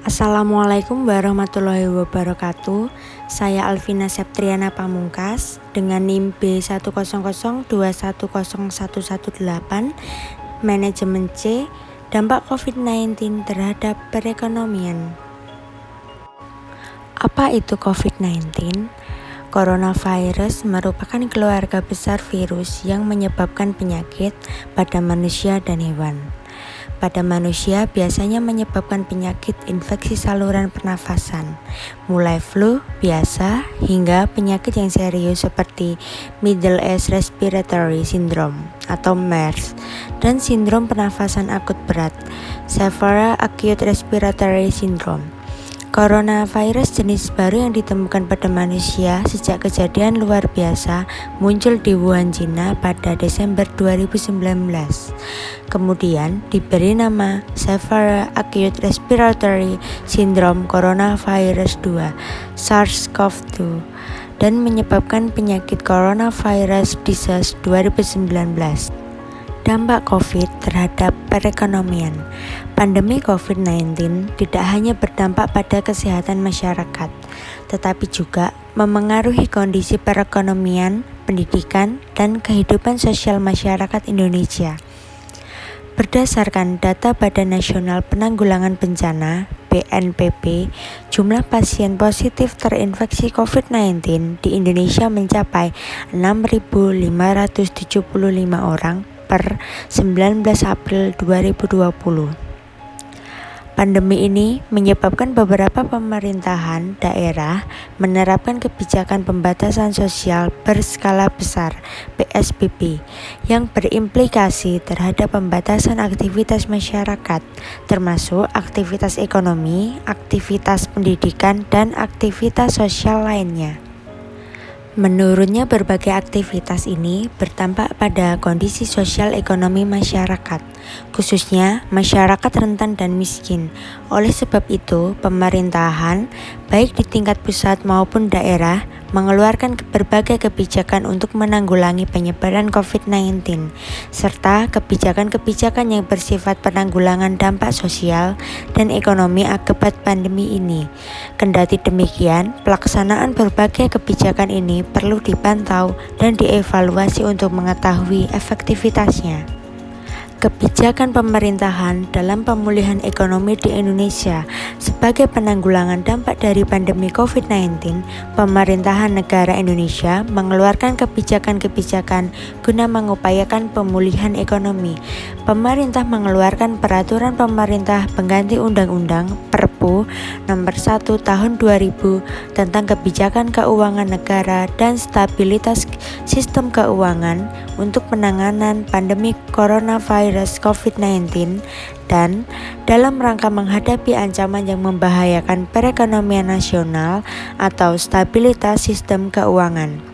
Assalamualaikum warahmatullahi wabarakatuh. Saya Alvina Septriana Pamungkas dengan NIM B100210118, Manajemen C, dampak COVID-19 terhadap perekonomian. Apa itu COVID-19? Coronavirus merupakan keluarga besar virus yang menyebabkan penyakit pada manusia dan hewan. Pada manusia biasanya menyebabkan penyakit infeksi saluran pernafasan, mulai flu biasa hingga penyakit yang serius seperti Middle East Respiratory Syndrome atau MERS dan sindrom pernafasan akut berat, Severe Acute Respiratory Syndrome. Coronavirus jenis baru yang ditemukan pada manusia sejak kejadian luar biasa muncul di Wuhan, China pada Desember 2019. Kemudian diberi nama Severe Acute Respiratory Syndrome Coronavirus 2 (SARS-CoV-2) dan menyebabkan penyakit Coronavirus Disease 2019. Dampak COVID terhadap perekonomian. Pandemi COVID-19 tidak hanya berdampak pada kesehatan masyarakat, tetapi juga memengaruhi kondisi perekonomian, pendidikan, dan kehidupan sosial masyarakat Indonesia. Berdasarkan data Badan Nasional Penanggulangan Bencana (BNPB), jumlah pasien positif terinfeksi COVID-19 di Indonesia mencapai 6.575 orang per 19 April 2020. Pandemi ini menyebabkan beberapa pemerintahan daerah menerapkan kebijakan pembatasan sosial berskala besar (PSBB) yang berimplikasi terhadap pembatasan aktivitas masyarakat, termasuk aktivitas ekonomi, aktivitas pendidikan, dan aktivitas sosial lainnya. Menurutnya berbagai aktivitas ini berdampak pada kondisi sosial ekonomi masyarakat, khususnya masyarakat rentan dan miskin. Oleh sebab itu, pemerintahan, baik di tingkat pusat maupun daerah, mengeluarkan berbagai kebijakan untuk menanggulangi penyebaran COVID-19, serta kebijakan-kebijakan yang bersifat penanggulangan dampak sosial dan ekonomi akibat pandemi ini. Kendati demikian, pelaksanaan berbagai kebijakan ini perlu dipantau dan dievaluasi untuk mengetahui efektivitasnya. Kebijakan pemerintahan dalam pemulihan ekonomi di Indonesia. Sebagai penanggulangan dampak dari pandemi COVID-19, pemerintahan negara Indonesia mengeluarkan kebijakan-kebijakan guna mengupayakan pemulihan ekonomi. Pemerintah mengeluarkan peraturan pemerintah pengganti Undang-Undang Perpu Nomor 1 Tahun 2000 tentang kebijakan keuangan negara dan stabilitas sistem keuangan untuk penanganan pandemi coronavirus COVID-19 dan dalam rangka menghadapi ancaman yang membahayakan perekonomian nasional atau stabilitas sistem keuangan.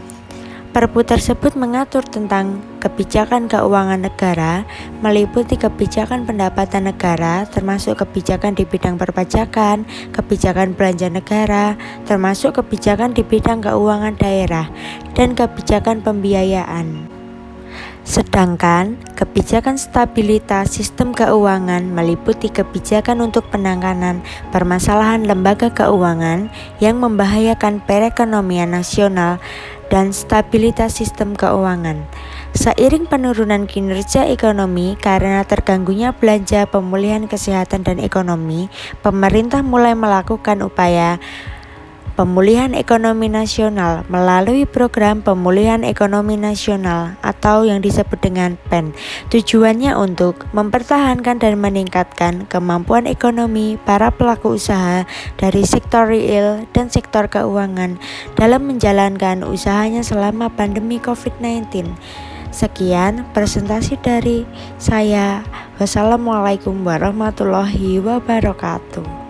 Perpu tersebut mengatur tentang kebijakan keuangan negara, meliputi kebijakan pendapatan negara, termasuk kebijakan di bidang perpajakan, kebijakan belanja negara, termasuk kebijakan di bidang keuangan daerah, dan kebijakan pembiayaan. Sedangkan kebijakan stabilitas sistem keuangan meliputi kebijakan untuk penanganan permasalahan lembaga keuangan yang membahayakan perekonomian nasional dan stabilitas sistem keuangan. Seiring penurunan kinerja ekonomi karena terganggunya belanja, pemulihan kesehatan dan ekonomi, pemerintah mulai melakukan upaya pemulihan ekonomi nasional melalui Program Pemulihan Ekonomi Nasional atau yang disebut dengan PEN. Tujuannya untuk mempertahankan dan meningkatkan kemampuan ekonomi para pelaku usaha dari sektor real dan sektor keuangan dalam menjalankan usahanya selama pandemi COVID-19. Sekian presentasi dari saya. Wassalamualaikum warahmatullahi wabarakatuh.